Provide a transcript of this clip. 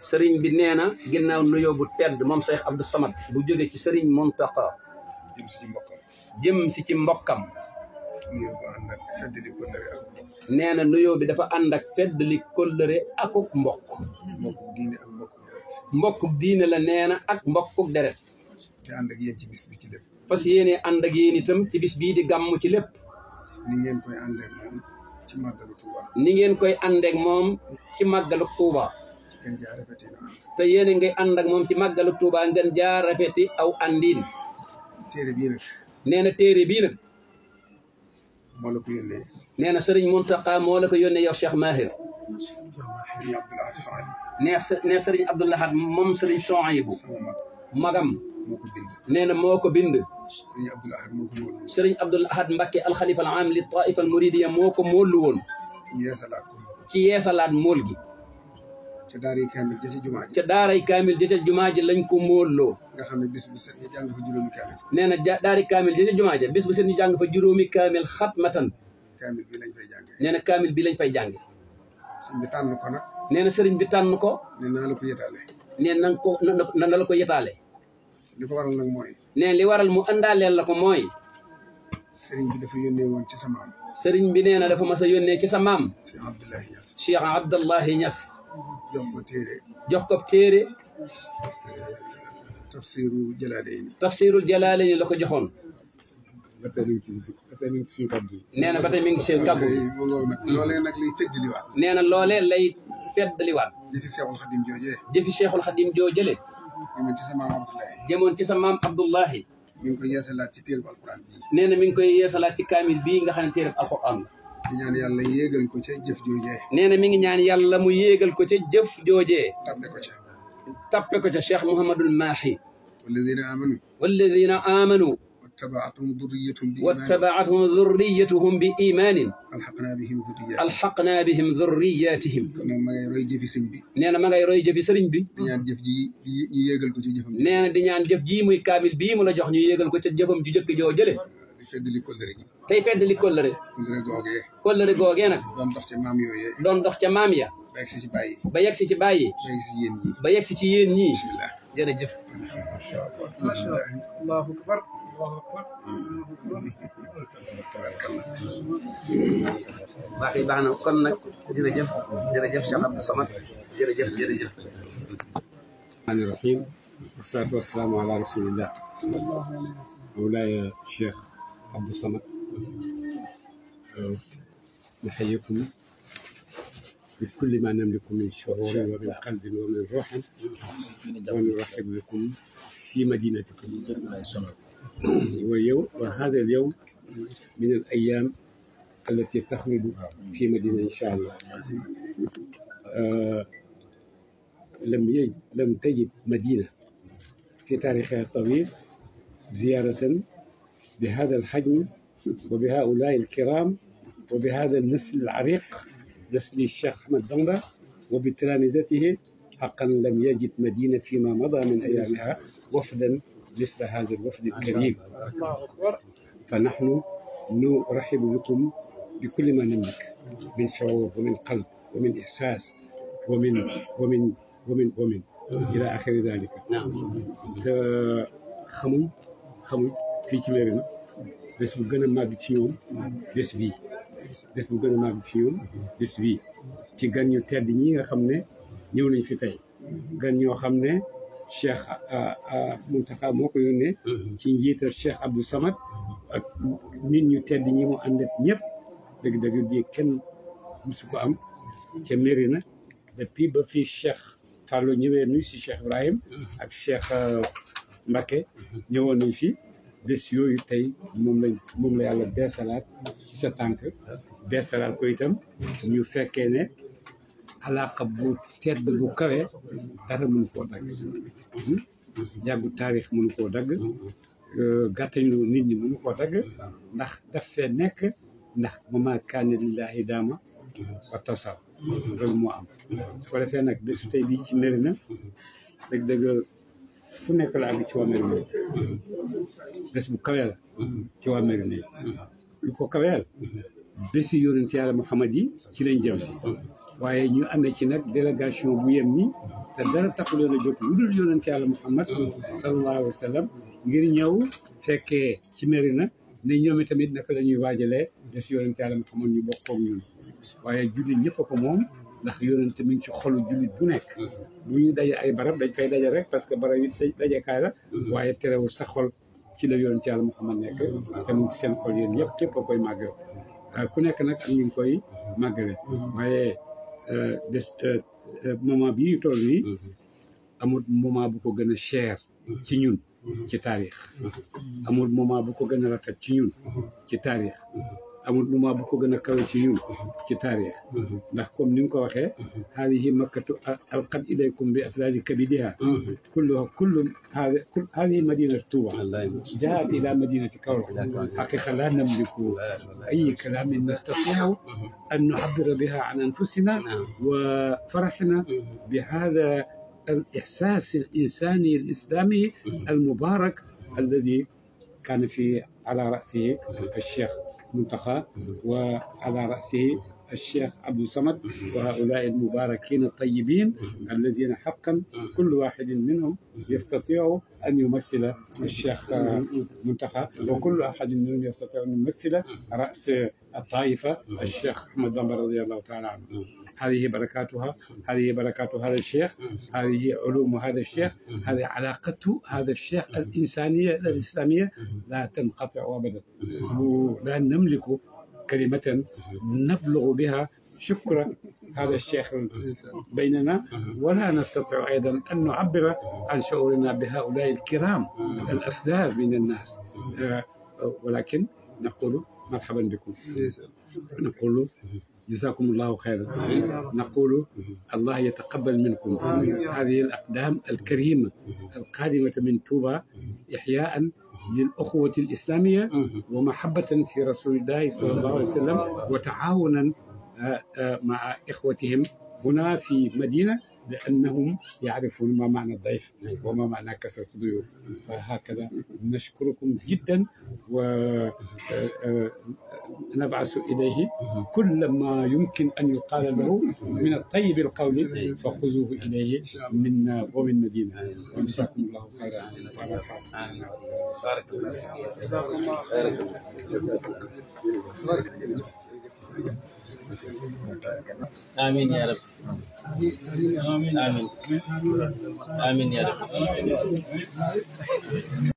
sëriñ bi nee na ginnaaw nuyoo bu tedd moom Cheikh Abdou Samad bu jóge ci sëriñ Mountakha jëm si ci mbokkam nee na nuyoo bi dafa ànd ak feddali kóllëre akuk mbokk mbokkuk diine la nee na ak mbokkuk deret te ànd ak yéen ci bis bi ci lépp fas yéene ànd ak yéen itam ci bis bii di gàmm ci lépp ni ngeen koy ànd ak moom ci màggalu Touba ni ngeen koy ànd ak moom ci màggalu Touba ngeen jaar rafeti na te yéene ngay ànd ak moom ci màggalu Touba ngeen jaar rafeti aw àndiin téere bii nag nee na téere bii nag moo la ko yónnee nee na sëriñ Mountakha moo la ko yónnee yow Cheikh Mahir sëriñ Abdoul Ahad Souhaïbou nee sëriñ Abdoul Ahad moom sëriñ Souhaïbou sama magam moo ko bind nee na moo ko bind sëriñ Abdoul Ahad moo ko móolu sëriñ Abdoul Ahad Mbacké alxalifa al aam li taifa al muridiya moo ko móolu woon yeesalaat ko ci yeesalaat móol gi ca daaray kaamil ja ci jumaa ji ca daaray kaamil ja ca jumaa ji lañ ko móolloo nga xam ne bis bu set ñu jàng fa juróomi kaamil nee na daari kaamil ja ca jumaa ja bis bu set ñu jàng fa juróomi kaamil xatmatan kaamil bi lañ fay jàngee nee na kaamil bi lañ fay jànge sëñ bi tànn ko nag nee na sëriñ bi tànn ko ne naa la ko yetaale nee na ko na la ko yetaale li ko waral nag mooy nee li waral mu àndaaleel la ko mooy sëriñ bi dafa yónnee woon ci sa maam sëriñ bi nee na dafa mas a yónnee ci sa maam Cheikh Abdoulahi Niass Cheikh Abdallahi Niass jox ko téere jox ko téere tafsiru Jalaalayni tafsirul Jalaalayni la ko joxoon nee na ba tey mi ngi seen kàggu loolee nag lay feddaliwaat nee na loolee lay feddaliwaat jëfi Seexul Xadim joojee jëfi Cheikhul Xadim joo jële jëmoon ci sa maam Abdoulahi jëmoon ci sa maam Abdullahi mi ngi koy yeesalaat ci téere alquran bi nee na mi ngi koy yeesalaat ci kaamil bii nga xam ne téereb alquran la di ñaan yàlla yéegal ko ca jëf joojee nee na mi ngi ñaan yàlla mu yéegal ko ca jëf joojee tabbe ko ca tappe ko ca Cheikh Mouhamadul Mahi walladina amanu walladina amanu wattabaatuhum dhurriyatuhum bi imaanin alxaqna bihim dhurriyatihim alxaqna bihim dhurriyatihim kon nag ma ngay roy jëfi sëñ bi nee na ma ngay roy jëfi sëriñ bi di ñaan jëf ji ñu yéegal ko ci jëfam nee na di ñaan jëf ji muy kaamil bii mu la jox ñu yéegal ko ca jëfam ju jëkk joo jële di feddali kóllëre gi tey feddali kóllëre kóllëre googee nag doon dox ca maam yooyee doon dox ca maam ya ba yegsi ci bàyyi ba yegsi ci bàyyi ba yegsi ci yéen ñii bismillah jërëjëf allahu akbar baax yi baax na kon nag jërëjëf jërëjëf Cheikh Abdou Samad jërëjëf jërëjëf الرحمن الرحيم والصلاة والسلام على رسول الله مولاي الشيخ عبد الصمد نحييكم بكل ما نملك من شعور ومن قلب ومن روح ونرحب بكم في مدينتكم وهذا اليوم من الأيام التي تخلد في مدينة إن شاء الله. لم تجد مدينة في تاريخها الطويل زيارة بهذا الحجم وبهؤلاء الكرام وبهذا النسل العريق نسل الشيخ أحمد بامبا وبتلامذته. حقا لم يجد مدينة فيما مضى من أيامها وفدا مثل هذا الوفد الكريم، فنحن نرحب بكم بكل ما نملك من شعور ومن قلب ومن إحساس ومن إلى آخر ذلك. xamuñ fii ci Mérina bés bu gën a màgg ci ñoom bés bii bu gën a màgg ci ñoom bés bii ci gan ñu tedd ñi nga xam ne ñëw nañ fi tey, gan ñoo xam ne Cheikh Mountakha moo ko yónnee ci njiital Cheikh Abdou Samad ak nit ñu tedd ñi mu àndat ñëpp. dëgg-dëgg di kenn musu ko am ca Mérina depuis ba fii Cheikh Fallou ñëwee nuy si Cheikh Ibrahim ak Cheikh Mbacké ñëwoon nañ fi. bés yooyu tey moom la yàlla beesalaat ci sa tànk beesalaat ko itam ñu fekkee ne alaaka bu tedd bu kawe dara mënu koo dagg. yàggu taarix mënu koo dagg, gàttañu nit ñi mënu koo dagg, ndax daf fee nekk, ndax mama kaane lillahi daama wa tasal loolu moo am. su ko defee nag bésu tey bii ci Mérina dëgg-dëgg fu nekk la àgg ci waa Mérina yi. bés bu kaweel ci waa Mérina yi lu ko kaweel bési yonent yàlla Muhammad yi ci lañ jëm si waaye ñu amee ci nag délégation bu yem ni te dara taxu leen a jóg lu dul yonent yàlla Muhammad sallallahu alayhi wa sallam ngir ñëw fekkee ci Médina ne ñoom tamit naka la ñuy waajalee bési yonent yàlla Muhammad ñu bokk ak ñun waaye jullit ñëpp a ko moom ndax yonent mi ngi ci xolu jullit bu nekk bu ñu daje ay barab dañ fay daje rek parce que barab yi dajekaay la waaye terewul sa xol ci la yonent yàlla Muhammad nekk te mu seen xol yéen yëpp képp a koy màggal ku nekk nag am ñu ngi koy màggale waaye moment bii ñu toll nii amul moment bu ko gën a cher ci ñun ci taarix amul moment bu ko gën a rafet ci ñun ci taarix amul moment bu ko gën a kawe ci ñun ci taarix ndax comme ni nga ko waxee haadihi makkatu alqad ilaykum bi aflaaji kabidiha kullu haadihi madinatu Tuuba jaat ila madinati Kawlax haqiqa la namliku ay kalaamin nastatiu an nu'abbira biha an anfusina wa faraxina bi hada الإحساس الإنساني الإسلامي المبارك الذي كان في على رأسه الشيخ منتخى وعلى رأسه الشيخ عبد الصمد وهؤلاء المباركين الطيبين الذين حقا كل واحد منهم يستطيع أن يمثل الشيخ منتخى وكل أحد منهم يستطيع أن يمثل رأس الطائفة الشيخ أحمد بن رضي الله تعالى عنه هذه بركاتها هذه بركات هذا الشيخ هذه علوم هذا الشيخ هذه علاقته هذا الشيخ الإنسانية الإسلامية لا تنقطع أبدا لا نملك كلمة نبلغ بها شكر هذا الشيخ بيننا ولا نستطيع أيضا أن نعبر عن شعورنا بهؤلاء الكرام الأفذاذ من الناس ولكن نقول مرحبا بكم نقول جزاكم الله خيرا نقول الله يتقبل منكم هذه الأقدام الكريمة القادمة من توبة إحياء للأخوة الإسلامية ومحبة في رسول الله صلى الله عليه وسلم وتعاونا مع إخوتهم هنا في مدينة لأنهم يعرفون ما معنى الضيف وما معنى كثرة الضيوف فهكذا نشكركم جدا ونبعث إليه كل ما يمكن أن يقال له من الطيب القول فخذوه إليه منا ومن مدينة وجزاكم الله خيرا. بارك الله آمين يا رب آمين آمين آمين يا رب